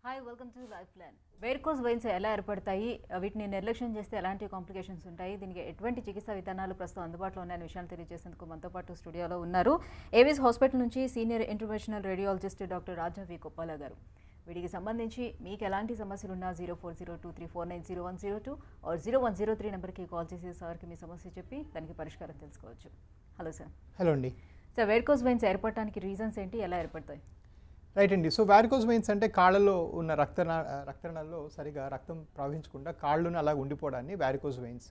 Hi welcome to life plan. Varicose veins ఎలా ఏర్పడతాయి, వీటిని నిర్లక్ష్యం చేస్తే ఎలాంటి కాంప్లికేషన్స్ ఉంటాయి, దీనికి ఎటువంటి చికిత్సా విధానాలు ప్రస్తుతం అందుబాటులో ఉన్నాయనే విషయాన్ని తెలియజేసేందుకు మనతో పాటు స్టూడియోలో ఉన్నారు ఏవిస్ హాస్పిటల్ నుంచి సీనియర్ ఇంటర్వెన్షనల్ రేడియాలజిస్ట్ డాక్టర్ రాజా వి కొప్పాల గారు. వీటికి సంబంధించి మీకు ఎలాంటి సమస్యలు ఉన్నా 040234900102 ఆర్ 0103 నెంబర్కి కాల్ చేసి సార్కి మీ సమస్య చెప్పి దానికి పరిష్కారం తెలుసుకోవచ్చు. Hello sir. హలో అండి. సార్, వేర్కోస్ వెయిన్స్ ఏర్పడటానికి రీజన్స్ ఏంటి, ఎలా ఏర్పడతాయి? రైట్ అండి. సో వారికోస్ వెయిన్స్ అంటే కాళ్ళలో ఉన్న రక్తనాళాల్లో సరిగా రక్తం ప్రవహించకుండా కాళ్ళను అలా ఉండిపోవడాన్ని వారికోస్ వెయిన్స్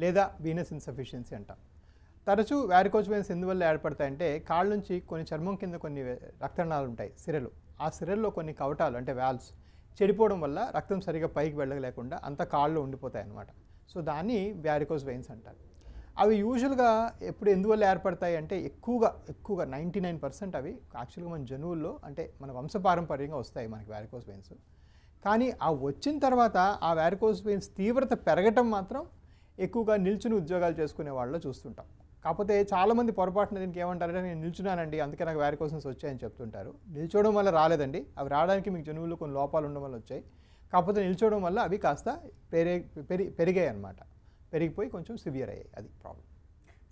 లేదా వీనస్ ఇన్సఫిషియన్సీ అంటాం. తరచూ వారికోస్ వెయిన్స్ ఎందువల్ల ఏర్పడతాయంటే కాళ్ళ నుంచి కొన్ని చర్మం కింద కొన్ని రక్తనాళాలు ఉంటాయి, సిరలు. ఆ సిరల్లో కొన్ని కవటాలు అంటే వాల్వ్స్ చెడిపోవడం వల్ల రక్తం సరిగా పైకి వెళ్ళలేకుండా అంత కాళ్ళు ఉండిపోతాయి అన్నమాట. సో దాన్ని వారికోస్ వెయిన్స్ అంటారు. అవి యూజువల్గా ఎందువల్ల ఏర్పడతాయి అంటే ఎక్కువగా 99% అవి యాక్చువల్గా మన జనువుల్లో అంటే మన వంశపారంపర్యంగా వస్తాయి మనకి వారికోస్ వెయిన్స్. కానీ ఆ వచ్చిన తర్వాత ఆ వారికోస్ వెయిన్స్ తీవ్రత పెరగటం మాత్రం ఎక్కువగా నిల్చుని ఉద్యోగాలు చేసుకునే వాళ్ళలో చూస్తుంటాం. కాకపోతే చాలామంది పొరపాటున దీనికి ఏమంటారంటే నేను నిల్చున్నానండి అందుకే నాకు వారికోస్ వెయిన్స్ వచ్చాయని చెప్తుంటారు. నిల్చోవడం వల్ల రాలేదండి, అవి రావడానికి మీకు జనువుల్లో కొన్ని లోపాలు ఉండడం వల్ల వచ్చాయి. కాకపోతే నిల్చోవడం వల్ల అవి కాస్త పెరిగాయి అన్నమాట. పెరిగిపోయి కొంచెం సివియర్ అయ్యాయి, అది ప్రాబ్లం.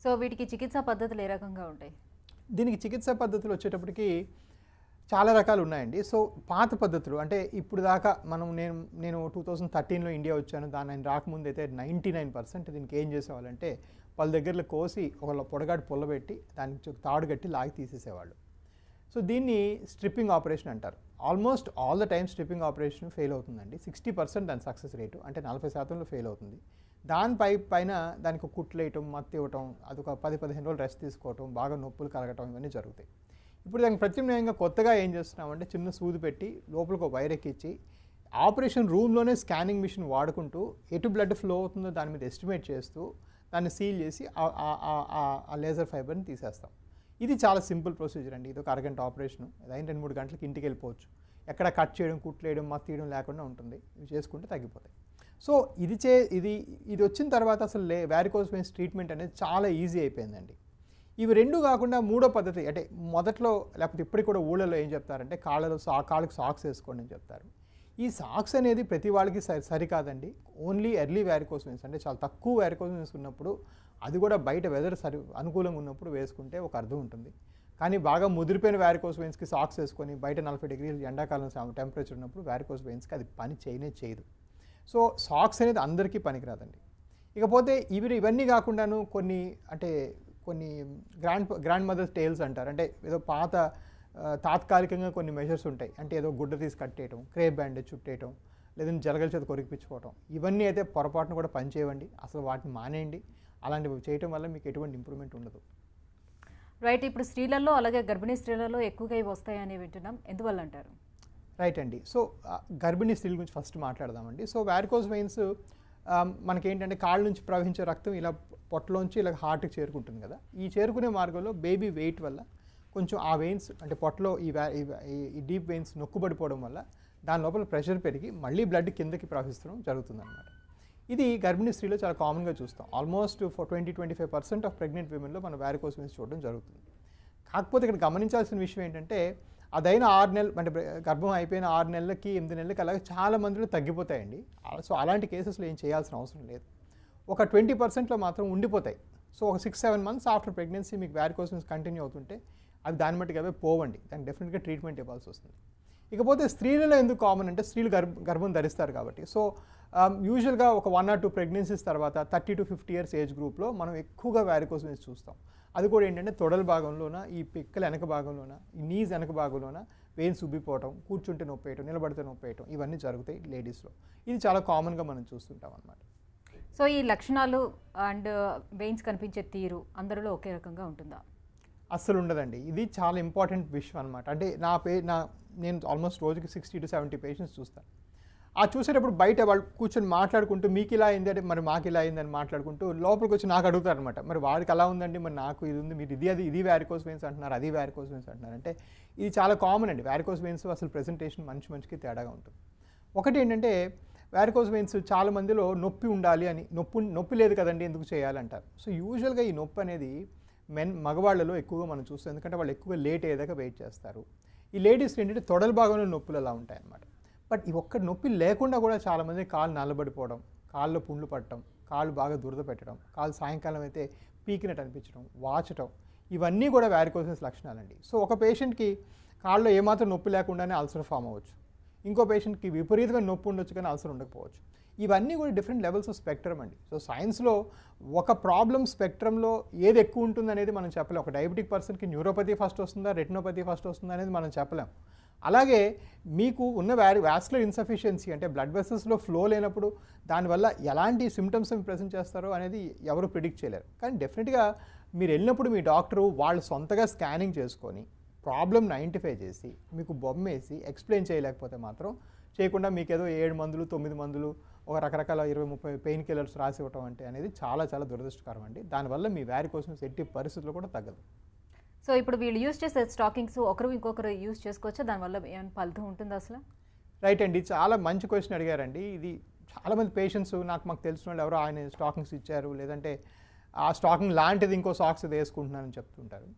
సో వీటికి చికిత్సా పద్ధతులు ఏ రకంగా ఉంటాయి? దీనికి చికిత్సా పద్ధతులు వచ్చేటప్పటికి చాలా రకాలు ఉన్నాయండి. సో పాత పద్ధతులు అంటే ఇప్పుడు దాకా నేను 2013లో ఇండియా వచ్చాను, దాని రాకముందు అయితే 99% దీనికి ఏం చేసేవాళ్ళంటే వాళ్ళ దగ్గరలో కోసి ఒక పొడగాటి పొల్లబెట్టి దానికి తాడు కట్టి లాగి తీసేసేవాళ్ళు. సో దీన్ని స్ట్రిప్పింగ్ ఆపరేషన్ అంటారు. Almost all the time stripping operation fail అవుతుందండి. 60% దాని సక్సెస్ రేటు, అంటే 40%లో ఫెయిల్ అవుతుంది. పైన దానికి కుట్లు వేయటం, మత్తు ఇవ్వటం, అదొక 10-15 రోజులు రెస్ట్ తీసుకోవటం, బాగా నొప్పులు కలగటం, ఇవన్నీ జరుగుతాయి. ఇప్పుడు దానికి ప్రత్యామ్నాయంగా కొత్తగా ఏం చేస్తున్నామంటే చిన్న సూది పెట్టి లోపలికి ఒక వైర్ ఎక్కించి ఆపరేషన్ రూమ్లోనే స్కానింగ్ మిషన్ వాడుకుంటూ ఎటు బ్లడ్ ఫ్లో అవుతుందో దాని మీద ఎస్టిమేట్ చేస్తూ దాన్ని సీల్ చేసి ఆ లేజర్ ఫైబర్ని తీసేస్తాం. ఇది చాలా సింపుల్ ప్రొసీజర్ అండి. ఇది ఒక అరగంట ఆపరేషన్, అదైన 2-3 గంటలకి ఇంటికి వెళ్ళిపోవచ్చు. ఎక్కడ కట్ చేయడం, కుట్లు వేయడం, మత్తు తీయడం లేకుండా ఉంటుంది. ఇవి చేసుకుంటే తగ్గిపోతాయి. సో ఇది వచ్చిన తర్వాత అసలు వారికోస్ వెయిన్స్ ట్రీట్మెంట్ అనేది చాలా ఈజీ అయిపోయిందండి. ఇవి రెండు కాకుండా మూడో పద్ధతి అంటే మొదట్లో లేకపోతే ఇప్పటికి కూడా ఊళ్ళలో ఏం చెప్తారంటే కాళ్ళకి సాక్స్ వేసుకోండి అని చెప్తారు. ఈ సాక్స్ అనేది ప్రతి వాళ్ళకి సరికాదండి. ఓన్లీ ఎర్లీ వారికోస్ వెయిన్స్ అంటే చాలా తక్కువ వారికోస్ వెయిన్స్ ఉన్నప్పుడు, అది కూడా బయట వెదర్ అనుకూలంగా ఉన్నప్పుడు వేసుకుంటే ఒక అర్థం ఉంటుంది. కానీ బాగా ముదిరిపోయిన వారికోస్ వెయిన్స్కి సాక్స్ వేసుకొని బయట 40 డిగ్రీలు ఎండాకాలం టెంపరేచర్ ఉన్నప్పుడు వారికోస్ వెయిన్స్కి అది పని చేయదు. సో సాక్స్ అనేది అందరికీ పనికిరాదండి. ఇకపోతే ఇవన్నీ కాకుండాను కొన్ని గ్రాండ్ మదర్స్ టేల్స్ అంటారు. అంటే ఏదో పాత తాత్కాలికంగా కొన్ని మెజర్స్ ఉంటాయి. అంటే ఏదో గుడ్డ తీసి కట్టేయటం, క్రేప్ బ్యాండేజ్ చుట్టేయటం, లేదంటే జలగల చేత కొరికిపించుకోవటం, ఇవన్నీ అయితే పొరపాటును కూడా పనిచేయండి. అసలు వాటిని మానేయండి. అలాంటివి చేయటం వల్ల మీకు ఎటువంటి ఇంప్రూవ్మెంట్ ఉండదు. రైట్. ఇప్పుడు స్త్రీలలో అలాగే గర్భిణీ స్త్రీలలో ఎక్కువగా ఇవి వస్తాయని వింటున్నాం, ఎందువల్ల అంటారు? రైట్ అండి. సో గర్భిణీ స్త్రీల గురించి ఫస్ట్ మాట్లాడదామండి. సో వారికోస్ వెయిన్స్ మనకేంటంటే కాళ్ళ నుంచి ప్రవహించే రక్తం ఇలా పొట్టలోంచి ఇలా హార్ట్కి చేరుకుంటుంది కదా. ఈ చేరుకునే మార్గంలో బేబీ వెయిట్ వల్ల కొంచెం ఆ వెయిన్స్ అంటే పొట్టలో ఈ డీప్ వెయిన్స్ నొక్కుబడిపోవడం వల్ల దాని లోపల ప్రెషర్ పెరిగి మళ్ళీ బ్లడ్ కిందకి ప్రవహిస్తడం జరుగుతుందన్నమాట. ఇది గర్భిణీ స్త్రీలో చాలా కామన్గా చూస్తాం. ఆల్మోస్ట్ 20-25% ఆఫ్ ప్రెగ్నెంట్ విమెన్లో మనం వారికోస్ వెయిన్స్ చూడడం జరుగుతుంది. కాకపోతే ఇక్కడ గమనించాల్సిన విషయం ఏంటంటే అదైన 6 నెలలు అంటే గర్భం అయిపోయిన 6 నెలలకి 8 నెలలకి అలాగే చాలా మందిలో తగ్గిపోతాయండి. సో అలాంటి కేసెస్లో ఏం చేయాల్సిన అవసరం లేదు. ఒక 20%లో మాత్రం ఉండిపోతాయి. సో ఒక 6-7 మంత్స్ ఆఫ్టర్ ప్రెగ్నెన్సీ మీకు వారికోస్ వెయిన్స్ కంటిన్యూ అవుతుంటే అవి దాన్ని బట్టి అవే పోవండి. దానికి డెఫినెట్గా ట్రీట్మెంట్ ఇవ్వాల్సి వస్తుంది. ఇకపోతే స్త్రీలలో ఎందుకు కామన్ అంటే స్త్రీలు గర్భం ధరిస్తారు కాబట్టి. సో యూజువల్గా ఒక 1 or 2 ప్రెగ్నెన్సీస్ తర్వాత 30-50 years ఏజ్ గ్రూప్లో మనం ఎక్కువగా వారికోస్ వెయిన్స్ చూస్తాం. అది కూడా ఏంటంటే తొడల భాగంలోన, ఈ పిక్కల వెనక భాగంలోన, ఈ నీస్ వెనక భాగంలోన వెయిన్స్ ఉబ్బిపోవటం, కూర్చుంటే నొప్పి వేయటం, నిలబడితే నొప్పి వేయటం, ఇవన్నీ జరుగుతాయి లేడీస్లో. ఇది చాలా కామన్గా మనం చూస్తుంటాం అన్నమాట. సో ఈ లక్షణాలు అండ్ వెయిన్స్ కనిపించే తీరు అందరిలో ఒకే రకంగా ఉంటుందా? అస్సలు ఉండదండి. ఇది చాలా ఇంపార్టెంట్ విషయం అనమాట. అంటే నేను ఆల్మోస్ట్ రోజుకి 60-70 పేషెంట్స్ చూస్తాను. ఆ చూసేటప్పుడు బయట వాళ్ళు కూర్చొని మాట్లాడుకుంటూ మీకు ఇలా అయింది అంటే మరి మాకు ఇలా అయిందని మాట్లాడుకుంటూ లోపలికి వచ్చి నాకు అడుగుతారు అనమాట. మరి వాడికి అలా ఉందండి, మరి నాకు ఇది ఉంది, మీరు ఇది వారికోస్ వెయిన్స్ అంటున్నారు, అది వారికోస్ వెయిన్స్ అంటున్నారు. అంటే ఇది చాలా కామన్ అండి. వారికోస్ వెయిన్స్ అసలు ప్రెజెంటేషన్ మనిషికి తేడాగా ఉంటుంది. ఒకటి ఏంటంటే వారికోస్ వెయిన్స్ చాలా మందిలో నొప్పి ఉండాలి అని, నొప్పి లేదు కదండి ఎందుకు చేయాలంటారు. సో యూజువల్గా ఈ నొప్పి అనేది మగవాళ్ళలో ఎక్కువగా మనం చూస్తాం. ఎందుకంటే వాళ్ళు ఎక్కువగా లేట్ అయ్యేదాకా వెయిట్ చేస్తారు. ఈ లేడీస్కి ఏంటంటే తొడల భాగంలో నొప్పులు అలా ఉంటాయన్నమాట. బట్ ఈ ఒక్క నొప్పి లేకుండా కూడా చాలామంది కాళ్ళు నల్లబడిపోవడం, కాళ్ళలో పుండ్లు పట్టడం, కాళ్ళు బాగా దురద పెట్టడం, కాళ్ళు సాయంకాలం అయితే పీకినట్టు అనిపించడం, వాచటం, ఇవన్నీ కూడా వారికోసిస్ లక్షణాలండి. సో ఒక పేషెంట్కి కాళ్ళలో ఏమాత్రం నొప్పి లేకుండానే అల్సర్ ఫామ్ అవ్వచ్చు, ఇంకో పేషెంట్కి విపరీతమైన నొప్పి ఉండొచ్చు కానీ అల్సర్ ఉండకపోవచ్చు. ఇవన్నీ కూడా డిఫరెంట్ లెవెల్స్ ఆఫ్ స్పెక్ట్రమ్ అండి. సో సైన్స్లో ఒక ప్రాబ్లమ్ స్పెక్ట్రమ్లో ఏది ఎక్కువ ఉంటుంది అనేది మనం చెప్పలేం. ఒక డయాబెటిక్ పర్సన్కి న్యూరోపతి ఫస్ట్ వస్తుందా, రెటినోపతి ఫస్ట్ వస్తుందా అనేది మనం చెప్పలేం. అలాగే మీకు ఉన్న వాస్కులర్ ఇన్సఫిషియన్సీ అంటే బ్లడ్ వెసల్స్లో ఫ్లో లేనప్పుడు దానివల్ల ఎలాంటి సిమ్టమ్స్ ప్రెజెంట్ చేస్తారో అనేది ఎవరు ప్రిడిక్ట్ చేయలేరు. కానీ డెఫినెట్గా మీరు వెళ్ళినప్పుడు మీ డాక్టరు వాళ్ళు సొంతగా స్కానింగ్ చేసుకొని ప్రాబ్లమ్ని ఐడెంటిఫై చేసి మీకు బొమ్మేసి ఎక్స్ప్లెయిన్ చేయలేకపోతే మాత్రం చేయకుండా మీకు ఏదో 7 మందులు 9 మందులు ఒక రకరకాల 20-30 పెయిన్ కిల్లర్స్ రాసి ఇవ్వటం అంటే అనేది చాలా చాలా దురదృష్టకరం అండి. దానివల్ల మీ వారికోసిస్ ఎట్టి పరిస్థితుల్లో కూడా తగ్గదు. సో ఇప్పుడు వీళ్ళు యూజ్ చేసే స్టాకింగ్స్ ఒకరు ఇంకొకరు యూజ్ చేసుకోవచ్చా? దానివల్ల ఏమైనా ఫలితం ఉంటుందా అసలు? రైట్ అండి, చాలా మంచి క్వశ్చన్ అడిగారండి. ఇది చాలామంది పేషెంట్స్ మాకు తెలిసిన వాళ్ళు ఎవరో ఆయన స్టాకింగ్స్ ఇచ్చారు, లేదంటే ఆ స్టాకింగ్ లాంటిది ఇంకో సాక్స్ ఇది వేసుకుంటున్నానని చెప్తుంటారు.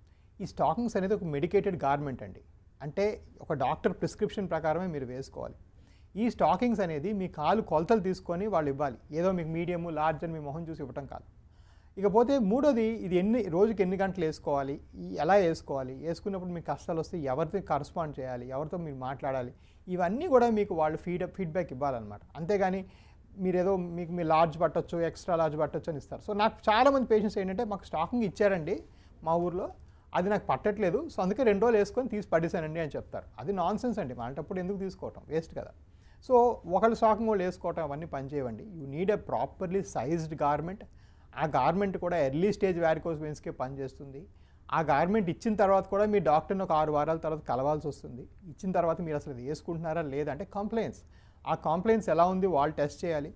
ఈ స్టాకింగ్స్ అనేది ఒక మెడికేటెడ్ గార్మెంట్ అండి. అంటే ఒక డాక్టర్ ప్రిస్క్రిప్షన్ ప్రకారమే మీరు వేసుకోవాలి. ఈ స్టాకింగ్స్ అనేది మీ కాలు కొలతలు తీసుకొని వాళ్ళు ఇవ్వాలి, ఏదో మీకు మీడియము లార్జ్ అని మీ మొహం చూసి ఇవ్వటం కాదు. ఇకపోతే మూడోది, ఇది రోజుకి ఎన్ని గంటలు వేసుకోవాలి, ఎలా వేసుకోవాలి, వేసుకున్నప్పుడు మీకు కష్టాలు వస్తే ఎవరితో కరస్పాండ్ చేయాలి, ఎవరితో మీరు మాట్లాడాలి, ఇవన్నీ కూడా మీకు వాళ్ళు ఫీడ్బ్యాక్ ఇవ్వాలన్నమాట. అంతేగాని మీరేదో మీ లార్జ్ పట్టొచ్చు, ఎక్స్ట్రా లార్జ్ పట్టొచ్చు అని ఇస్తారు. సో నాకు చాలామంది పేషెంట్స్ ఏంటంటే మాకు స్టాకింగ్ ఇచ్చారండి మా ఊర్లో, అది నాకు పట్టట్లేదు, సో అందుకే 2 రోజులు వేసుకొని తీసి పడేసానండి అని చెప్తారు. అది నాన్ సెన్స్ అండి, అలాంటప్పుడు ఎందుకు తీసుకోవటం, వేస్ట్ కదా. సో ఒకళ్ళు స్టాకింగ్ వాళ్ళు వేసుకోవటం అవన్నీ పనిచేయవండి. You need a properly sized garment. ఆ గార్మెంట్ కూడా ఎర్లీ స్టేజ్ వారికోస్ వెయిన్స్కే పనిచేస్తుంది. ఆ గార్మెంట్ ఇచ్చిన తర్వాత కూడా మీ డాక్టర్ని ఒక 6 వారాల తర్వాత కలవాల్సి వస్తుంది. ఇచ్చిన తర్వాత మీరు అసలు వేసుకుంటున్నారా లేదా అంటే కంప్లైంట్స్, ఆ కంప్లైంట్స్ ఎలా ఉంది వాళ్ళు టెస్ట్ చేయాలి.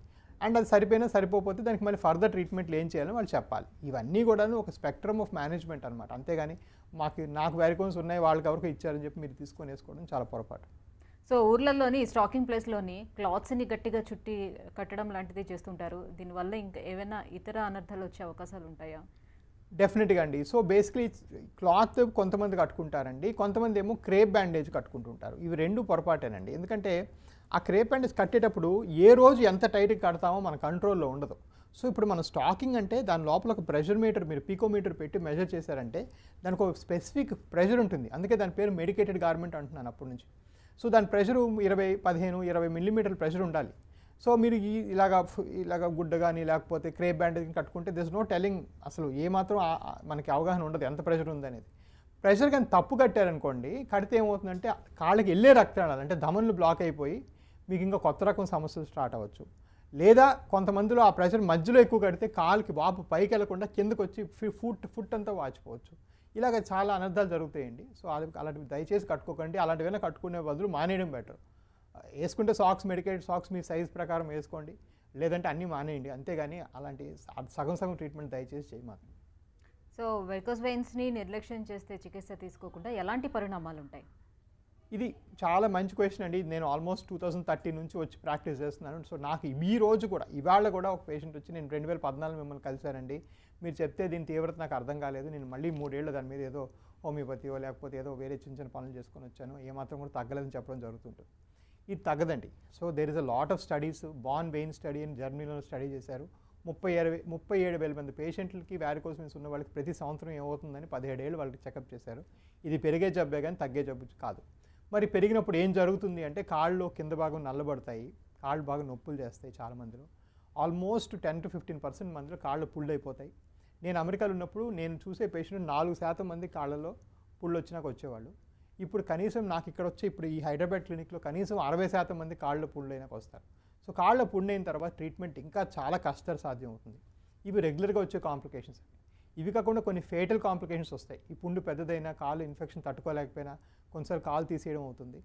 అండ్ అది సరిపోయినా సరిపోతే దానికి మళ్ళీ ఫర్దర్ ట్రీట్మెంట్లు ఏం చేయాలని వాళ్ళు చెప్పాలి. ఇవన్నీ కూడా ఒక స్పెక్ట్రమ్ ఆఫ్ మేనేజ్మెంట్ అనమాట. అంతేగాని నాకు వారికోన్స్ ఉన్నాయి వాళ్ళకి ఎవరికి ఇచ్చారని చెప్పి మీరు తీసుకొని వేసుకోవడం చాలా పొరపాటు. సో ఊర్లలోని స్టాకింగ్ ప్లేస్లోని క్లాత్స్ని గట్టిగా చుట్టి కట్టడం లాంటిది చేస్తుంటారు. దీనివల్ల ఇంకా ఏమైనా ఇతర అనర్థాలు వచ్చే అవకాశాలు ఉంటాయా? డెఫినెట్గా అండి. సో బేసిక్లీ క్లాత్ కొంతమంది కట్టుకుంటారండి, కొంతమంది ఏమో క్రేప్ బ్యాండేజ్ కట్టుకుంటుంటారు. ఇవి 2 పొరపాటేనండి. ఎందుకంటే ఆ క్రేప్ బ్యాండేజ్ కట్టేటప్పుడు ఏ రోజు ఎంత టైట్గా కడతామో మన కంట్రోల్లో ఉండదు. సో ఇప్పుడు మన స్టాకింగ్ అంటే దాని లోపల ఒక ప్రెషర్ మీటర్, మీరు పీకోమీటర్ పెట్టి మెజర్ చేశారంటే దానికి ఒక స్పెసిఫిక్ ప్రెషర్ ఉంటుంది. అందుకే దాని పేరు మెడికేటెడ్ గార్మెంట్ అంటున్నాను అప్పటి నుంచి. సో దాని ప్రెషరు 15-20 మిల్లీమీటర్ల ప్రెషర్ ఉండాలి. సో మీరు ఇలాగ గుడ్డ కానీ లేకపోతే క్రేప్ బ్యాండేజ్ కట్టుకుంటే దిస్ నో టెలింగ్, అసలు ఏమాత్రం మనకి అవగాహన ఉండదు ఎంత ప్రెషర్ ఉందనేది. ప్రెషర్ కానీ తప్పు కట్టారనుకోండి, కడితే ఏమవుతుందంటే కాళ్ళకి వెళ్ళే రక్తనాళాలు అంటే ధమనులు బ్లాక్ అయిపోయి మీకు ఇంకా కొత్త రకం సమస్యలు స్టార్ట్ అవ్వచ్చు. లేదా కొంతమందిలో ఆ ప్రెషర్ మధ్యలో ఎక్కువ కడితే కాలుకి వాపు పైకి వెళ్లకుండా కిందకు వచ్చి ఫుట్ అంతా వాచిపోవచ్చు. ఇలాగ చాలా అనర్థాలు జరుగుతాయండి. సో అలాంటివి దయచేసి కట్టుకోకండి. అలాంటివైనా కట్టుకునే బదులు మానేయడం బెటర్. వేసుకుంటే మెడికేటెడ్ సాక్స్ మీ సైజ్ ప్రకారం వేసుకోండి, లేదంటే అన్నీ మానేయండి. అంతేగాని అలాంటి సగం ట్రీట్మెంట్ దయచేసి చేయమాకండి. సో వెరికోస్ వెయిన్స్ని నిర్లక్ష్యం చేస్తే చికిత్స తీసుకోకుండా ఎలాంటి పరిణామాలు ఉంటాయి? ఇది చాలా మంచి క్వశ్చన్ అండి. నేను ఆల్మోస్ట్ 2013 నుంచి వచ్చి ప్రాక్టీస్ చేస్తున్నాను. సో నాకు ఈ రోజు కూడా ఇవాళ కూడా ఒక పేషెంట్ వచ్చి నేను 2014 మిమ్మల్ని కలిశానండి, మీరు చెప్తే దీని తీవ్రత నాకు అర్థం కాలేదు, నేను మళ్ళీ 3 ఏళ్ళు దాని మీద ఏదో హోమియోపతియో లేకపోతే ఏదో వేరే చిన్న పనులు చేసుకొని వచ్చాను, ఏమాత్రం కూడా తగ్గలేదని చెప్పడం జరుగుతుంటుంది. ఇది తగ్గదండి. So there is a lot of studies. Bonn vein study అని జర్మనీలో స్టడీ చేశారు. 37,000 మంది పేషెంట్లకి వారికోస్ వెయిన్స్ ఉన్న వాళ్ళకి ప్రతి సంవత్సరం ఏమవుతుందని 17 ఏళ్ళు వాళ్ళకి చెకప్ చేశారు. ఇది పెరిగే జబ్బే కానీ తగ్గే జబ్బు కాదు. మరి పెరిగినప్పుడు ఏం జరుగుతుంది అంటే కాళ్ళు కింద భాగం నల్లబడతాయి, కాళ్ళు బాగా నొప్పులు చేస్తాయి. చాలా మందిలో ఆల్మోస్ట్ 10-15% మందిలో కాళ్ళు పుళ్ళు అయిపోతాయి. నేను అమెరికాలో ఉన్నప్పుడు నేను చూసే పేషెంట్ 4% మంది కాళ్ళలో పుళ్ళు వచ్చినాక వచ్చేవాళ్ళు. ఇప్పుడు కనీసం నాకు ఇక్కడ వచ్చే ఇప్పుడు ఈ హైదరాబాద్ క్లినిక్లో కనీసం 60% మంది కాళ్ళ పుళ్ళు అయినాక వస్తారు. సో కాళ్ళ పుండు అయిన తర్వాత ట్రీట్మెంట్ ఇంకా చాలా కష్టసాధ్యం అవుతుంది. ఇవి రెగ్యులర్గా వచ్చే కాంప్లికేషన్స్. ఇవి కాకుండా కొన్ని ఫేటల్ కాంప్లికేషన్స్ వస్తాయి. ఈ పుండు పెద్దదైనా కాళ్ళు ఇన్ఫెక్షన్ తట్టుకోలేకపోయినా కొన్నిసార్లు కాలు తీసేయడం అవుతుంది.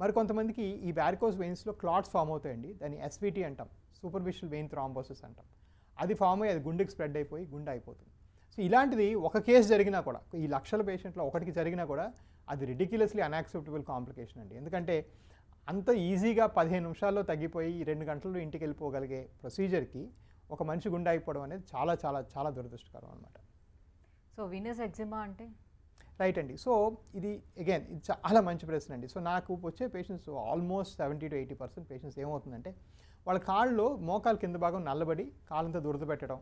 మరి కొంతమందికి ఈ వారికోస్ వెయిన్స్లో క్లాట్స్ ఫామ్ అవుతాయండి. దాన్ని ఎస్విటి అంటాం, సూపర్ఫిషియల్ వెయిన్ థ్రాంబోసిస్ అంటాం. అది ఫామ్ అయ్యి అది గుండెకి స్ప్రెడ్ అయిపోయి గుండె అయిపోతుంది. సో ఇలాంటిది ఒక కేసు జరిగినా కూడా, ఈ లక్షల పేషెంట్లో ఒకటికి జరిగినా కూడా అది రిడిక్యులస్లీ అన్యాక్సెప్టబుల్ కాంప్లికేషన్ అండి. ఎందుకంటే అంత ఈజీగా 15 నిమిషాల్లో తగ్గిపోయి 2 గంటల్లో ఇంటికి వెళ్ళిపోగలిగే ప్రొసీజర్కి ఒక మనిషి గుండె అయిపోవడం అనేది చాలా చాలా చాలా దురదృష్టకరం అనమాట. సో వీనస్ ఎగ్జిమా అంటే రైట్ అండి. సో ఇది అగైన్ ఇది చాలా మంచి ప్రశ్న అండి. సో నాకు వచ్చే పేషెంట్స్ ఆల్మోస్ట్ 70-80% పేషెంట్స్ ఏమవుతుందంటే వాళ్ళ కాళ్ళలో మోకాలు కింద భాగం నల్లబడి కాళ్ళంతా దురద పెట్టడం,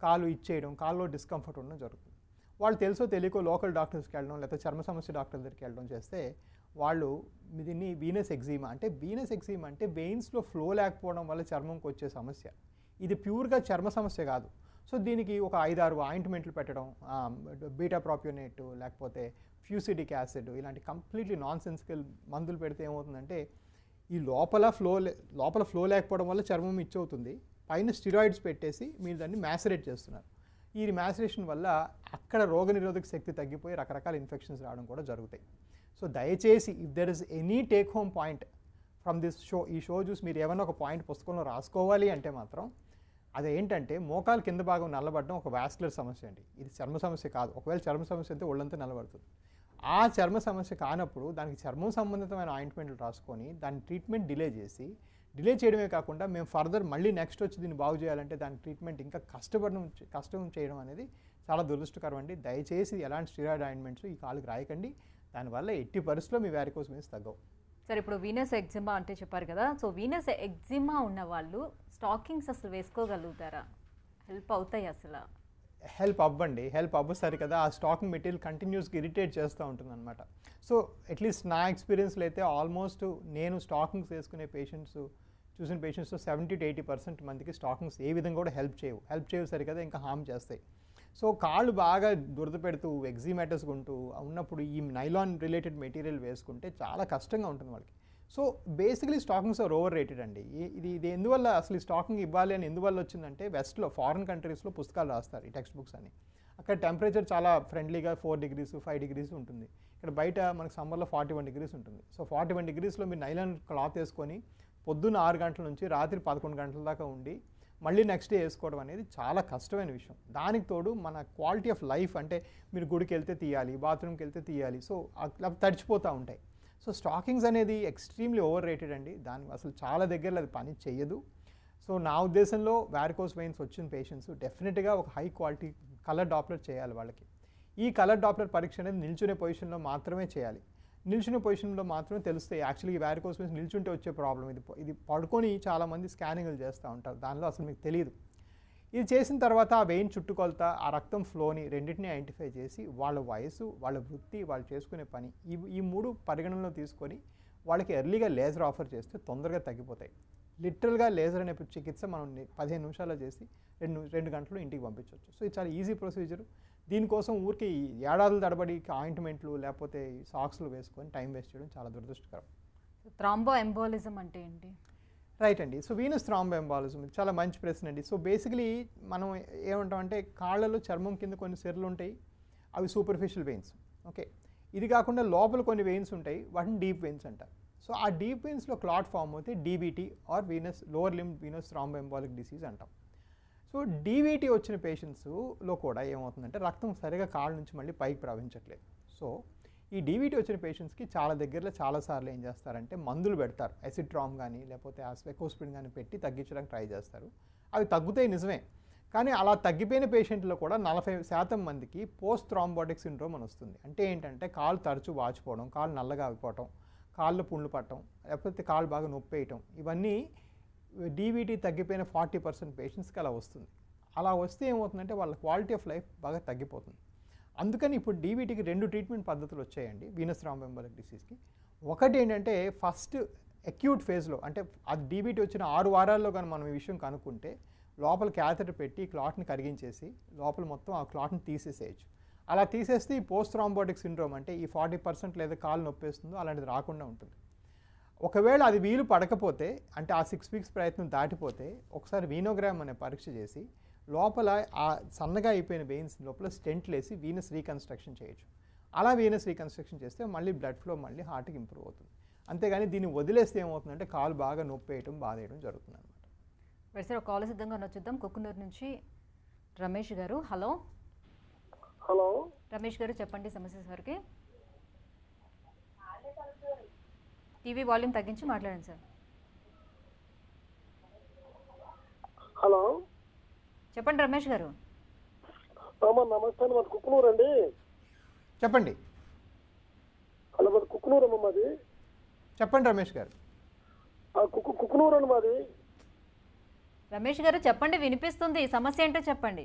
కాలు ఇచ్చేయడం, కాళ్ళలో డిస్కంఫర్ట్ ఉండడం జరుగుతుంది. వాళ్ళు తెలుసో తెలియకో లోకల్ డాక్టర్స్కి వెళ్ళడం లేకపోతే చర్మ సమస్య డాక్టర్ దగ్గరికి వెళ్ళడం చేస్తే వాళ్ళు దీన్ని వీనస్ ఎగ్జిమా అంటే వెయిన్స్లో ఫ్లో లేకపోవడం వల్ల చర్మంకి వచ్చే సమస్య. ఇది ప్యూర్గా చర్మ సమస్య కాదు. సో దీనికి ఒక 5-6 ఆయింట్మెంట్లు పెట్టడం, బీటా ప్రాప్యోనేట్ లేకపోతే ఫ్యూసిడిక్ యాసిడ్ ఇలాంటి కంప్లీట్లీ నాన్ సెన్సికల్ మందులు పెడితే ఏమవుతుందంటే ఈ లోపల ఫ్లో లేకపోవడం వల్ల చర్మం ఇచ్చవుతుంది. పైన స్టిరాయిడ్స్ పెట్టేసి మీరు దాన్ని మ్యాసరేట్ చేస్తున్నారు. ఈ మ్యాసరేషన్ వల్ల అక్కడ రోగనిరోధక శక్తి తగ్గిపోయి రకరకాల ఇన్ఫెక్షన్స్ రావడం కూడా జరుగుతాయి. సో దయచేసి if there is any take home point from this show, ఈ షో చూసి మీరు ఏమైనా ఒక పాయింట్ పుస్తకంలో రాసుకోవాలి అంటే మాత్రం అదేంటంటే మోకాలు కింద భాగం నల్లబడడం ఒక వాస్కులర్ సమస్య అండి. ఇది చర్మ సమస్య కాదు. ఒకవేళ చర్మ సమస్య అయితే ఒళ్ళంతా నల్లబడుతుంది. ఆ చర్మ సమస్య కానప్పుడు దానికి చర్మం సంబంధితమైన ఆయింట్మెంట్లు రాసుకొని దాని ట్రీట్మెంట్ డిలే చేయడమే కాకుండా మేము ఫర్దర్ మళ్ళీ నెక్స్ట్ వచ్చి దీన్ని బాగు చేయాలంటే దాని ట్రీట్మెంట్ ఇంకా కష్టం చేయడం అనేది చాలా దురదృష్టకరం అండి. దయచేసి ఎలాంటి స్టిరాయిడ్ ఆయింట్మెంట్స్ ఈ కాలుకి రాయకండి. దానివల్ల ఎట్టి పరిస్థితుల్లో మీ వారికోస్ వెయిన్స్ తగ్గవు. సరే, ఇప్పుడు వీనస్ ఎగ్జిమా అంటే చెప్పారు కదా, సో వీనస్ ఎగ్జిమా ఉన్న వాళ్ళు స్టాకింగ్స్ అసలు వేసుకోగలుగుతారా? హెల్ప్ అవుతాయి అసలు? హెల్ప్ అవ్వు సరి కదా. ఆ స్టాకింగ్ మెటీరియల్ కంటిన్యూస్గా ఇరిటేట్ చేస్తూ ఉంటుంది అనమాట. సో అట్లీస్ట్ నా ఎక్స్పీరియన్స్లో అయితే ఆల్మోస్ట్ నేను స్టాకింగ్స్ వేసుకునే చూసిన పేషెంట్స్లో 70-80% మందికి స్టాకింగ్స్ ఏ విధంగా కూడా హెల్ప్ చేయవు సరి కదా, ఇంకా హార్మ్ చేస్తాయి. సో కాళ్ళు బాగా దురద పెడుతూ ఎగ్జిమాటస్గా ఉంటూ ఉన్నప్పుడు ఈ నైలాన్ రిలేటెడ్ మెటీరియల్ వేసుకుంటే చాలా కష్టంగా ఉంటుంది వాళ్ళకి. So basically stockings are overrated అండి. ఇది ఎందువల్ల అసలు ఈ స్టాకింగ్ ఇవ్వాలి అని ఎందువల్ల వచ్చిందంటే వెస్ట్లో ఫారిన్ కంట్రీస్లో పుస్తకాలు రాస్తారు ఈ టెక్స్ట్ బుక్స్ అని. అక్కడ టెంపరేచర్ చాలా ఫ్రెండ్లీగా 4 degrees 5 degrees ఉంటుంది. ఇక్కడ బయట మనకు సమ్మర్లో 41 degrees ఉంటుంది. సో 41 degreesలో మీరు నైలాన్ క్లాత్ వేసుకొని పొద్దున్న 6 గంటల నుంచి రాత్రి 11 గంటల దాకా ఉండి మళ్ళీ నెక్స్ట్ డే వేసుకోవడం అనేది చాలా కష్టమైన విషయం. దానికి తోడు మన క్వాలిటీ ఆఫ్ లైఫ్ అంటే మీరు గుడికి వెళ్తే తీయాలి, బాత్రూమ్కి వెళ్తే తీయాలి, సో అట్లా తడిచిపోతూ ఉంటాయి. సో స్టాకింగ్స్ అనేది ఎక్స్ట్రీమ్లీ ఓవర్ రేటెడ్ అండి. దానికి అసలు చాలా దగ్గరలో అది పని చేయదు. సో నా ఉద్దేశంలో వారికోస్ వెయిన్స్ వచ్చిన పేషెంట్స్ డెఫినెట్గా ఒక హై క్వాలిటీ కలర్ డాప్లర్ చేయాలి వాళ్ళకి. ఈ కలర్ డాప్లర్ పరీక్ష అనేది నిల్చునే పొజిషన్లో మాత్రమే చేయాలి. నిల్చునే పొజిషన్లో మాత్రమే తెలుస్తాయి యాక్చువల్లీ ఈ వారికోస్ వెయిన్స్ నిల్చుంటే వచ్చే ప్రాబ్లం. ఇది పడుకొని చాలామంది స్కానింగ్లు చేస్తూ ఉంటారు, దానిలో అసలు మీకు తెలియదు. ఇది చేసిన తర్వాత ఆ వెయిన్ చుట్టుకొలత, ఆ రక్తం ఫ్లోని రెండింటిని ఐడెంటిఫై చేసి వాళ్ళ వయసు, వాళ్ళ వృత్తి, వాళ్ళు చేసుకునే పని ఈ 3 పరిగణనలో తీసుకొని వాళ్ళకి ఎర్లీగా లేజర్ ఆఫర్ చేస్తే తొందరగా తగ్గిపోతాయి. లిటరల్గా లేజర్ అనే చికిత్స మనం 15 నిమిషాల్లో చేసి 2 గంటలు ఇంటికి పంపించవచ్చు. సో ఇది చాలా ఈజీ ప్రొసీజర్. దీనికోసం ఊరికి ఏడాదుల తడబడి ఆయింట్మెంట్లు లేకపోతే సాక్స్లు వేసుకొని టైం వేస్ట్ చేయడం చాలా దురదృష్టకరం. థ్రాంబో ఎంబోలిజం అంటే ఏంటి? రైట్ అండి. సో వీనస్ థ్రాంబో ఎంబాలిజం చాలా మంచి ప్రశ్న అండి. సో బేసికలీ మనం ఏమంటామంటే కాళ్ళలో చర్మం కింద కొన్ని సెర్లు ఉంటాయి, అవి సూపర్ఫిషియల్ వెయిన్స్. ఓకే, ఇది కాకుండా లోపల కొన్ని వెయిన్స్ ఉంటాయి, వాటిని డీప్ వెయిన్స్ అంటారు. సో ఆ డీప్ వెయిన్స్లో క్లాట్ ఫామ్ అవుతే డీబీటీ or lower limb venous thromboembolic disease అంటాం. సో డీవీటీ వచ్చిన పేషెంట్స్లో కూడా ఏమవుతుందంటే రక్తం సరిగా కాళ్ళ నుంచి మళ్ళీ పైకి ప్రవహించట్లేదు. సో ఈ డీవీటీ వచ్చిన పేషెంట్స్కి చాలా దగ్గరలో చాలాసార్లు ఏం చేస్తారంటే మందులు పెడతారు, ఎసిట్రామ్ కానీ లేకపోతే ఆస్వెకోస్పిన్ కానీ పెట్టి తగ్గించడానికి ట్రై చేస్తారు. అవి తగ్గుతాయి నిజమే, కానీ అలా తగ్గిపోయిన పేషెంట్లో కూడా 40% మందికి పోస్ట్ థ్రాంబోటిక్ సిండ్రోమ్ అని వస్తుంది. అంటే ఏంటంటే కాళ్ళు తరచూ వాచిపోవడం, కాళ్ళు నల్లగా అయిపోవటం, కాళ్ళు పుండ్లు పట్టడం, లేకపోతే కాళ్ళు బాగా నొప్పి వేయటం, ఇవన్నీ డీవీటీ తగ్గిపోయిన 40% పేషెంట్స్కి అలా వస్తుంది. అలా వస్తే ఏమవుతుందంటే వాళ్ళ క్వాలిటీ ఆఫ్ లైఫ్ బాగా తగ్గిపోతుంది. అందుకని ఇప్పుడు డీవీటీకి 2 ట్రీట్మెంట్ పద్ధతులు వచ్చాయండి వీనస్ థ్రాంబో ఎంబాలిక్ డిసీజ్కి. ఒకటి ఏంటంటే ఫస్ట్ అక్యూట్ ఫేజ్లో, అంటే అది డీవీటీ వచ్చిన 6 వారాల్లో కానీ మనం ఈ విషయం కనుక్కుంటే లోపల క్యాథెటర్ పెట్టి క్లాట్ని కరిగించేసి లోపల మొత్తం ఆ క్లాట్ని తీసేసేయచ్చు. అలా తీసేస్తే ఈ పోస్ట్ థ్రాంబోటిక్ సిండ్రోమ్ అంటే ఈ 40% లేదా కాలు నొప్పేస్తుందో అలాంటిది రాకుండా ఉంటుంది. ఒకవేళ అది వీలు పడకపోతే, అంటే ఆ 6 weeks ప్రయత్నం దాటిపోతే ఒకసారి వీనోగ్రామ్ అనే పరీక్ష చేసి లోపల ఆ సన్నగా అయిపోయిన వెయిన్స్ లోపల స్టెంట్లు వేసి వీనస్ రీకన్స్ట్రక్షన్ చేయొచ్చు. అలా వీనస్ రీకన్స్ట్రక్షన్ చేస్తే మళ్ళీ బ్లడ్ ఫ్లో మళ్ళీ హార్ట్కి ఇంప్రూవ్ అవుతుంది. అంతేగాని దీన్ని వదిలేస్తే ఏమవుతుందంటే కాలు బాగా నొప్పి వేయటం, బాధ వేయడం జరుగుతుంది అనమాట. సార్, కాల్ సిద్ధంగా వచ్చేద్దాం. కుక్కునూరు నుంచి రమేష్ గారు. హలో హలో రమేష్ గారు, చెప్పండి సమస్య సార్కి. టీవీ వాల్యూమ్ తగ్గించి మాట్లాడండి సార్. హలో చెప్పండి రమేష్ గారు. నమస్తే అండి, మాది కుక్కునూరు అండి. చెప్పండి. కుక్కునూరు అమ్మ మాది. చెప్పండి రమేష్ గారు. కుక్కునూరు అండి మాది. రమేష్ గారు చెప్పండి, వినిపిస్తుంది. సమస్య ఏంటో చెప్పండి.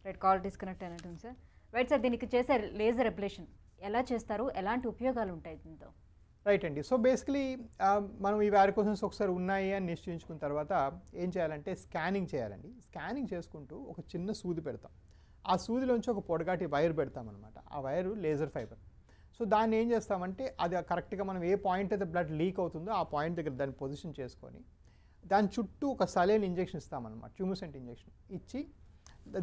రైట్, కాల్ డిస్కనెక్ట్ అయినట్టుంది సార్. రైట్ సార్, దీనికి చేసే లేజర్ అబ్లేషన్ ఎలా చేస్తారు, ఎలాంటి ఉపయోగాలు ఉంటాయి దీంతో? రైట్ అండి. సో బేసికలీ మనం ఈ వారికోసెన్స్ ఒకసారి ఉన్నాయి అని నిశ్చయించుకున్న తర్వాత ఏం చేయాలంటే స్కానింగ్ చేయాలండి. స్కానింగ్ చేసుకుంటూ ఒక చిన్న సూది పెడతాం. ఆ సూదిలోంచి ఒక పొడగాటి వైర్ పెడతామన్నమాట. ఆ వైరు లేజర్ ఫైబర్. సో దాన్ని ఏం చేస్తామంటే అది కరెక్ట్గా మనం ఏ పాయింట్ అయితే బ్లడ్ లీక్ అవుతుందో ఆ పాయింట్ దగ్గర దాన్ని పొజిషన్ చేసుకొని దాని చుట్టూ ఒక సలైన్ ఇంజెక్షన్ ఇస్తామన్నమాట. ట్యూమోసెంట్ ఇంజెక్షన్ ఇచ్చి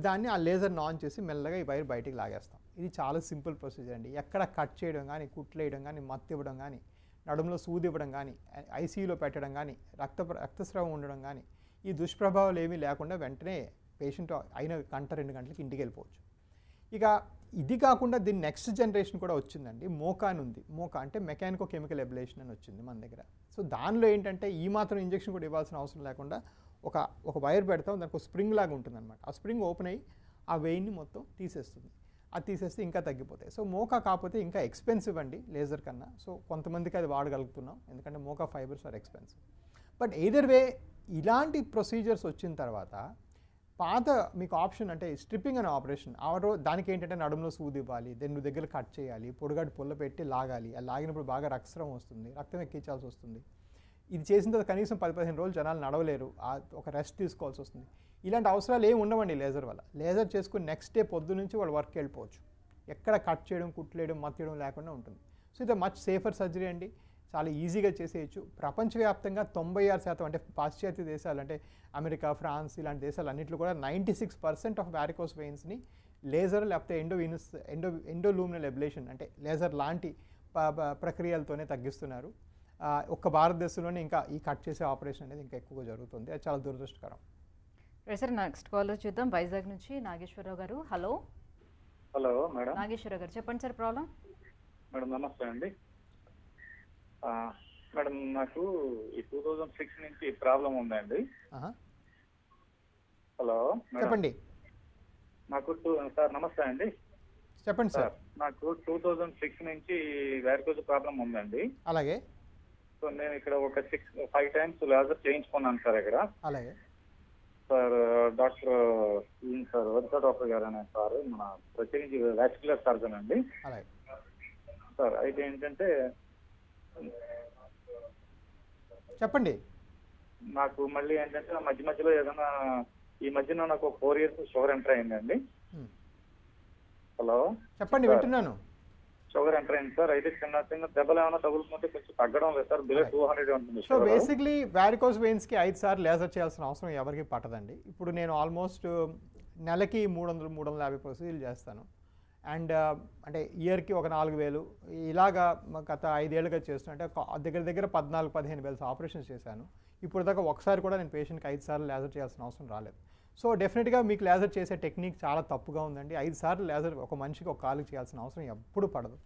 దాన్ని ఆ లేజర్ని ఆన్ చేసి మెల్లగా ఈ వైర్ బయటికి లాగేస్తాం. ఇది చాలా సింపుల్ ప్రొసీజర్ అండి. ఎక్కడ కట్ చేయడం కానీ, కుట్లేయడం కానీ, మత్తు ఇవ్వడం కానీ, నడుములో సూది ఇవ్వడం కానీ, ఐసీయూలో పెట్టడం కానీ, రక్తస్రావం ఉండడం కానీ, ఈ దుష్ప్రభావాలు ఏమీ లేకుండా వెంటనే పేషెంట్ అయిన గంట 2 గంటలకి ఇంటికి వెళ్ళిపోవచ్చు. ఇక ఇది కాకుండా దీని నెక్స్ట్ జనరేషన్ కూడా వచ్చిందండి. మోకా అని ఉంది. మోకా అంటే మెకానికో కెమికల్ ఎబ్లేషన్ అని వచ్చింది మన దగ్గర. సో దానిలో ఏంటంటే ఈ మాత్రం ఇంజెక్షన్ కూడా ఇవ్వాల్సిన అవసరం లేకుండా ఒక వైర్ పెడతాం, దానికి ఒక స్ప్రింగ్ లాగా ఉంటుందన్నమాట. ఆ స్ప్రింగ్ ఓపెన్ అయ్యి ఆ వెయిన్ని మొత్తం తీసేస్తుంది. అది తీసేస్తే ఇంకా తగ్గిపోతాయి. సో మోకా కాకపోతే ఇంకా ఎక్స్పెన్సివ్ అండి లేజర్ కన్నా. సో కొంతమందికి అది వాడగలుగుతున్నాం, ఎందుకంటే mocha fibres are expensive. But either way ఇలాంటి ప్రొసీజర్స్ వచ్చిన తర్వాత పాత మీకు ఆప్షన్ అంటే స్ట్రిప్పింగ్ అనే ఆపరేషన్. దానికి ఏంటంటే నడుములో సూది ఇవ్వాలి, దాన్ని దగ్గర కట్ చేయాలి, పొడిగాటి పుల్ల పెట్టి లాగాలి. అది లాగినప్పుడు బాగా రక్తస్రావం వస్తుంది, రక్తం ఎక్కించాల్సి వస్తుంది. ఇది చేసిన తర్వాత కనీసం 10-15 రోజులు జనాలు నడవలేరు, ఒక రెస్ట్ తీసుకోవాల్సి వస్తుంది. ఇలాంటి అవసరాలు ఏమి ఉండవండి లేజర్ వల్ల. లేజర్ చేసుకుని నెక్స్ట్ డే పొద్దు నుంచి వాళ్ళు వర్క్కి వెళ్ళిపోవచ్చు. ఎక్కడ కట్ చేయడం, కుట్లేయడం, మత్తేయడం లేకుండా ఉంటుంది. సో ఇది మచ్ సేఫర్ సర్జరీ అండి. చాలా ఈజీగా చేసేయచ్చు. ప్రపంచవ్యాప్తంగా 96% అంటే పాశ్చాత్య దేశాలు అంటే అమెరికా, ఫ్రాన్స్ ఇలాంటి దేశాలు అన్నింటిలో కూడా 96% ఆఫ్ వారికోస్ వెయిన్స్ని లేజర్ లేకపోతే ఎండోలూమినల్ ఎబ్లేషన్ అంటే లేజర్ లాంటి ప్రక్రియలతోనే తగ్గిస్తున్నారు. ఒక్క భారతదేశంలోనే ఇంకా ఈ కట్ చేసే ఆపరేషన్ అనేది ఇంకా ఎక్కువగా జరుగుతుంది. అది చాలా దురదృష్టకరం. సార్ నెక్స్ట్ కాలర్ చూద్దాం. వైజాగ్ నుంచి నాగేశ్వరరావు గారు. Hello madam. నాగేశ్వరరావు గారు చెప్పండి సార్ ప్రాబ్లం. మేడం నమస్తే అండి. మేడం నాకు ఈ 2006 నుంచి ప్రాబ్లం ఉందండి. హలో చెప్పండి. నాకు సార్ నమస్తే అండి. చెప్పండి సార్. నాకు 2006 నుంచి వారికోజ్ ప్రాబ్లం ఉందండి. అలాగే. సో నేను ఇక్కడ ఒక 5 టైమ్స్ లేజర్ చేయించుకున్నాను సార్ ఇక్కడ. అలాగే సార్ డాక్టర్ వదిత డాక్టర్ గారు అనే సార్ మన ప్రత్యేకించి వాస్కులర్ సర్జన్ అండి. అలాగే సార్ అయితే ఏంటంటే చెప్పండి. నాకు మళ్ళీ ఏంటంటే మధ్యలో ఏదైనా ఈ మధ్యన నాకు 4 years షుగర్ ఎంటర్ అయిందండి. హలో చెప్పండి, వింటున్నాను. షుగర్ ఎంటర్ అయింది సార్. అయితే చిన్న దెబ్బలు ఏమైనా తగులుతుంటే కొంచెం తగ్గడం లేదు సార్. బిలో 200 ఉంటుంది. సో బేసిక్లీ వారికోస్ వెయిన్స్కి 5 సార్లు లేజర్ చేయాల్సిన అవసరం ఎవరికి పట్టదండి. ఇప్పుడు నేను ఆల్మోస్ట్ నెలకి 300-350 ప్రొసీజర్లు చేస్తాను. అండ్ అంటే ఇయర్కి ఒక 4000 ఇలాగా గత 5 ఏళ్ళుగా చేస్తున్నా. అంటే దగ్గర 14-15 వేల ఆపరేషన్స్ చేశాను. ఇప్పుడు దాకా ఒకసారి కూడా నేను పేషెంట్కి 5 సార్లు లేజర్ చేయాల్సిన అవసరం రాలేదు. సో డెఫినెట్గా మీకు లేజర్ చేసే టెక్నిక్ చాలా తప్పుగా ఉందండి. 5 సార్లు లేజర్ ఒక మనిషికి ఒక కాలుకి చేయాల్సిన అవసరం ఎప్పుడు పడదు.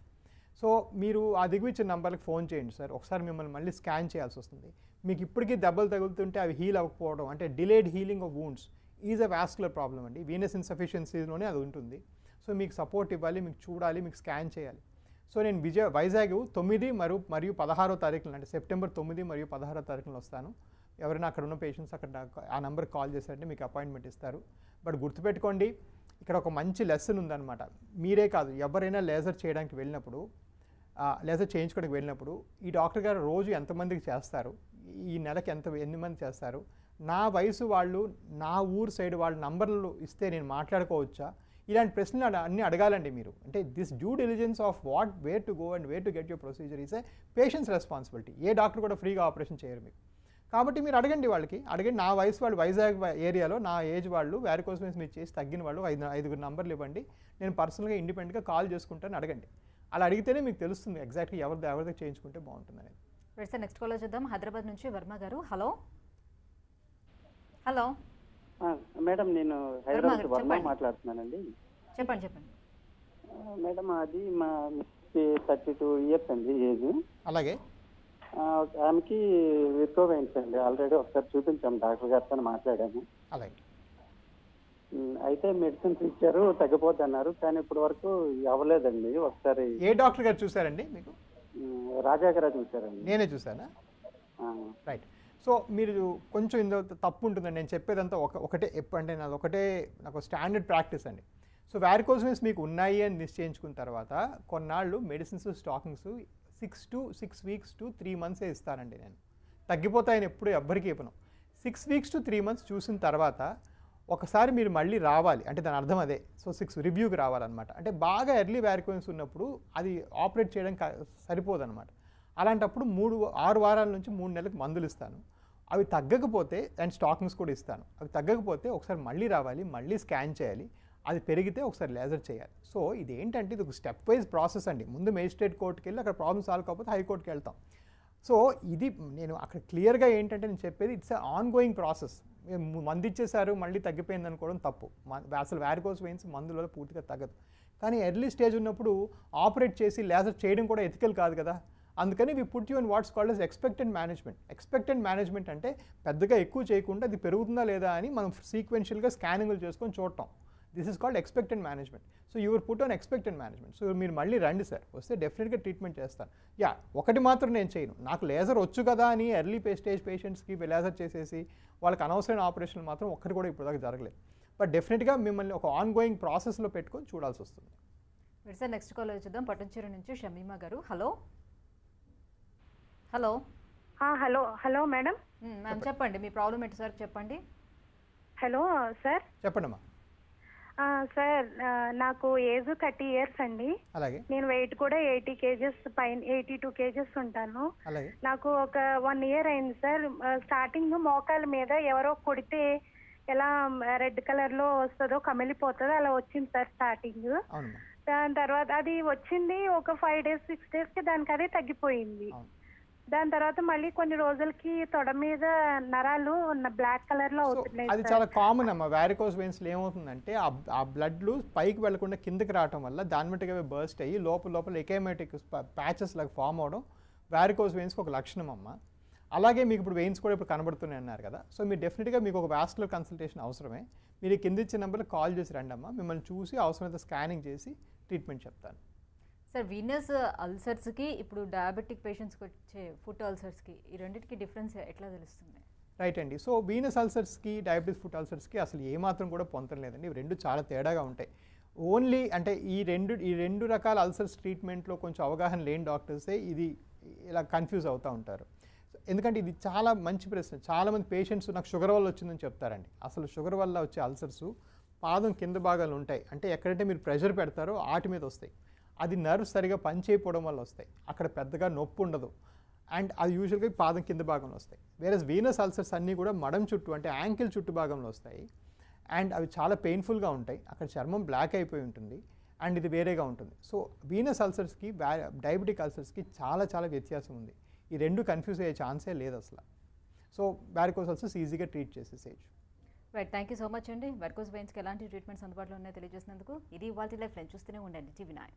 సో మీరు ఆ దిగువచ్చిన నంబర్కి ఫోన్ చేయండి సార్. ఒకసారి మిమ్మల్ని మళ్ళీ స్కాన్ చేయాల్సి వస్తుంది. మీకు ఇప్పటికీ దెబ్బలు తగులుతుంటే అవి హీల్ అవ్వకపోవడం అంటే delayed healing of wounds is a vascular problem అండి. వీనస్ ఇన్సఫిషియన్సీలోనే అది ఉంటుంది. సో మీకు సపోర్ట్ ఇవ్వాలి, మీకు చూడాలి, మీకు స్కాన్ చేయాలి. సో నేను వైజాగ్ 9 మరియు 16వ తారీఖున అంటే సెప్టెంబర్ 9 మరియు 16వ తారీఖున వస్తాను. ఎవరైనా అక్కడ ఉన్న పేషెంట్స్ అక్కడ ఆ నెంబర్కి కాల్ చేశారంటే మీకు అపాయింట్మెంట్ ఇస్తారు. బట్ గుర్తుపెట్టుకోండి, ఇక్కడ ఒక మంచి లెసన్ ఉందన్నమాట. మీరే కాదు, ఎవరైనా లేజర్ చేయడానికి వెళ్ళినప్పుడు, లేజర్ చేయించుకోవడానికి వెళ్ళినప్పుడు ఈ డాక్టర్ గారు రోజు ఎంతమందికి చేస్తారు, ఈ నెలకి ఎన్ని మంది చేస్తారు, నా వయసు వాళ్ళు, నా ఊరు సైడ్ వాళ్ళ నంబర్లు ఇస్తే నేను మాట్లాడుకోవచ్చా, ఇలాంటి ప్రశ్నలు అన్నీ అడగాలండి మీరు. అంటే this due diligence of where to go and where to get your procedure is a patient's responsibility. ఏ డాక్టర్ కూడా ఫ్రీగా ఆపరేషన్ చేయరు మీకు. కాబట్టి మీరు అడగండి వాళ్ళకి. నా వయసు వాళ్ళు వైజాగ్ ఏరియాలో నా ఏజ్ వాళ్ళు వారికోస్ వెయిన్స్ మీరు చేసి తగ్గిన వాళ్ళు 5 నంబర్లు ఇవ్వండి, నేను పర్సనల్గా ఇండిపెండెంట్గా కాల్ చేసుకుంటాను అడగండి. అలా అడిగితేనే మీకు తెలుస్తుంది ఎగ్జాక్ట్లీ ఎవరిది చేయించుకుంటే బాగుంటుంది అనేది. రైట్ సార్, నెక్స్ట్ కాల్ చూద్దాం. హైదరాబాద్ నుంచి వర్మ గారు. హలో మేడం, నేను హైదరాబాద్ వర్మ మాట్లాడుతున్నానండి. చెప్పండి. మేడం అది మా 32 years అండి ఏజ్. అలాగే ఆమెకి విర్కో వెయిన్స్ అండి. ఆల్రెడీ ఒకసారి చూపించాము, డాక్టర్ గారితో మాట్లాడాము. అలాగే అయితే మెడిసిన్స్ ఇచ్చారు, తగ్గిపోద్ది అన్నారు, కానీ ఇప్పటి వరకు అవ్వలేదండి. ఒకసారి ఏ డాక్టర్ గారు చూసారండి మీకు? రాజా గారు చూసారండి. నేనే చూసానా? రైట్. సో మీరు కొంచెం ఇందులో తప్పు ఉంటుందండి. నేను చెప్పేదంతా ఒకటే అంటే నాది ఒకటే, నాకు స్టాండర్డ్ ప్రాక్టీస్ అండి. సో వారికోస్ వెయిన్స్ మీకు ఉన్నాయి అని నిశ్చయించుకున్న తర్వాత కొన్నాళ్ళు medicines stockings 6 weeks to 3 months ఇస్తానండి. నేను తగ్గిపోతాయని ఎప్పుడు ఎవ్వరికి ఇవ్వను. 6 weeks to 3 months చూసిన తర్వాత ఒకసారి మీరు మళ్ళీ రావాలి, అంటే దాని అర్థం అదే. సో 6 రివ్యూకి రావాలన్నమాట. అంటే బాగా ఎర్లీ వారికోస్ ఉన్నప్పుడు అది ఆపరేట్ చేయడం సరిపోదన్నమాట. అలాంటప్పుడు 6 వారాల నుంచి 3 నెలలకు మందులు ఇస్తాను. అవి తగ్గకపోతే అండ్ స్టాకింగ్స్ కూడా ఇస్తాను. అవి తగ్గకపోతే ఒకసారి మళ్ళీ రావాలి, మళ్ళీ స్కాన్ చేయాలి. అది పెరిగితే ఒకసారి లేజర్ చేయాలి. సో ఇది ఏంటంటే ఇది ఒక స్టెప్ వైజ్ ప్రాసెస్ అండి. ముందు మేజిస్ట్రేట్ కోర్టుకి వెళ్ళి అక్కడ ప్రాబ్లమ్ సాల్వ్ కాకపోతే హైకోర్టుకి వెళ్తాం. సో ఇది నేను అక్కడ క్లియర్గా ఏంటంటే నేను చెప్పేది ఇట్స్ ఆన్ గోయింగ్ ప్రాసెస్. మందు ఇచ్చేసారు మళ్ళీ తగ్గిపోయింది అనుకోవడం తప్పు. అసలు వారికోస్ వెయిన్స్ మందులలో పూర్తిగా తగ్గదు. కానీ ఎర్లీ స్టేజ్ ఉన్నప్పుడు ఆపరేట్ చేసి లేజర్ చేయడం కూడా ఎథికల్ కాదు కదా. అందుకని we put you in what's called as expected management. Expected management అంటే పెద్దగా ఎక్కువ చేయకుండా అది పెరుగుతుందా లేదా అని మనం సీక్వెన్షియల్గా స్కానింగ్లు చేసుకొని చూడటం. This is called expected management. So your put on expected management. So మీరు మళ్ళీ రండి సార్, వస్తే డెఫినెట్గా ట్రీట్మెంట్ చేస్తాను. ఒకటి మాత్రం నేను చేయను, నాకు లేజర్ వచ్చు కదా అని ఎర్లీ స్టేజ్ పేషెంట్స్కి లేజర్ చేసేసి వాళ్ళకి అనవసరమైన ఆపరేషన్లు మాత్రం ఒక్కటి కూడా ఇప్పుడు దాకా జరగలేదు. బట్ డెఫినెట్గా మిమ్మల్ని ఒక ఆన్ గోయింగ్ ప్రాసెస్లో పెట్టుకొని చూడాల్సి వస్తుంది. సార్ నెక్స్ట్ కాల్ చూద్దాం. పట్టంచెరు నుంచి షమీమా గారు. Hello hello hello hello madam. Ma'am చెప్పండి, మీ ప్రాబ్లం ఏంటి సార్ చెప్పండి. Hello sir. చెప్పండి అమ్మా. సార్ నాకు ఏజ్ 30 years అండి. అలాగే. నేను వెయిట్ కూడా 80 kgs పైన 82 kgs ఉంటాను. అలాగే. నాకు ఒక 1 year అయింది సార్. స్టార్టింగ్ మోకాల మీద ఎవరో కొడితే ఎలా రెడ్ కలర్ లో వస్తుందో కమిలిపోతుందో అలా వచ్చింది సార్ స్టార్టింగ్. దాని తర్వాత అది వచ్చింది ఒక 5 days 6 days కి దానికి అదే తగ్గిపోయింది. దాని తర్వాత మళ్ళీ కొన్ని రోజులకి తొడ మీద నరాలు బ్లాక్ కలర్ లో అవుతున్నాయి. అది చాలా కామన్ అమ్మా. వారికోస్ వెయిన్స్ ఏమవుతుందంటే ఆ బ్లడ్లు పైకి వెళ్లకుండా కిందకి రావడం వల్ల దాని బట్టిగా బర్స్ట్ అయ్యి లోపల ఎకైమాటిక్ ప్యాచెస్ లాగా ఫామ్ అవడం వారికోస్ వెయిన్స్కి ఒక లక్షణం అమ్మ. అలాగే మీకు ఇప్పుడు వెయిన్స్ కూడా ఇప్పుడు కనబడుతున్నాయి అన్నారు కదా. సో మీరు డెఫినెట్గా మీకు ఒక వాస్కులర్ కన్సల్టేషన్ అవసరమే. మీరు కింద ఇచ్చిన నెంబర్కి కాల్ చేసి రండి అమ్మా, మిమ్మల్ని చూసి అవసరమైతే స్కానింగ్ చేసి ట్రీట్మెంట్ చెప్తాను. సార్ వీనస్ అల్సర్స్కి ఇప్పుడు డయాబెటిక్ పేషెంట్స్కి వచ్చే ఫుట్ అల్సర్స్కి ఈ రెండింటికి డిఫరెన్స్ ఎట్లా తెలుస్తుంది? రైట్ అండి. సో వీనస్ అల్సర్స్కి డయాబెటిస్ ఫుట్ అల్సర్స్కి అసలు ఏమాత్రం కూడా పొంతం లేదండి. ఇవి రెండు చాలా తేడాగా ఉంటాయి. ఓన్లీ అంటే ఈ రెండు రకాల అల్సర్స్ ట్రీట్మెంట్లో కొంచెం అవగాహన లేని డాక్టర్సే ఇది ఇలా కన్ఫ్యూజ్ అవుతూ ఉంటారు. ఎందుకంటే ఇది చాలా మంచి ప్రశ్న. చాలామంది పేషెంట్స్ నాకు షుగర్ వల్ల వచ్చిందని చెప్తారండి. అసలు షుగర్ వల్ల వచ్చే అల్సర్స్ పాదం కింద భాగాలు ఉంటాయి, అంటే ఎక్కడంటే మీరు ప్రెషర్ పెడతారో వాటి మీద వస్తాయి. అది నర్వ్ సరిగా పనిచేయకపోవడం వల్ల వస్తాయి. అక్కడ పెద్దగా నొప్పి ఉండదు అండ్ అది యూజువల్గా పాదం కింద భాగంలో వస్తాయి. వేరే వీనస్ అల్సర్స్ అన్నీ కూడా మడం చుట్టూ అంటే యాంకిల్ చుట్టూ భాగంలో వస్తాయి అండ్ అవి చాలా పెయిన్ఫుల్గా ఉంటాయి. అక్కడ చర్మం బ్లాక్ అయిపోయి ఉంటుంది అండ్ ఇది వేరేగా ఉంటుంది. సో వీనస్ అల్సర్స్కి డయాబెటిక్ అల్సర్స్కి చాలా వ్యత్యాసం ఉంది. ఈ రెండు కన్ఫ్యూజ్ అయ్యే ఛాన్సే లేదు అసలు. సో వారికోస్ అల్సర్స్ ఈజీగా ట్రీట్ చేసేసేయచ్చు. Right, thank you so much అండి. వారికోస్ వెయిన్స్కి ఎలాంటి ట్రీట్మెంట్స్ అందుబాటులో ఉన్నాయో తెలియజేసినందుకు. ఇది ఇవాల్టి లైఫ్ లైన్. చూస్తూనే ఉండండి టీవీ9.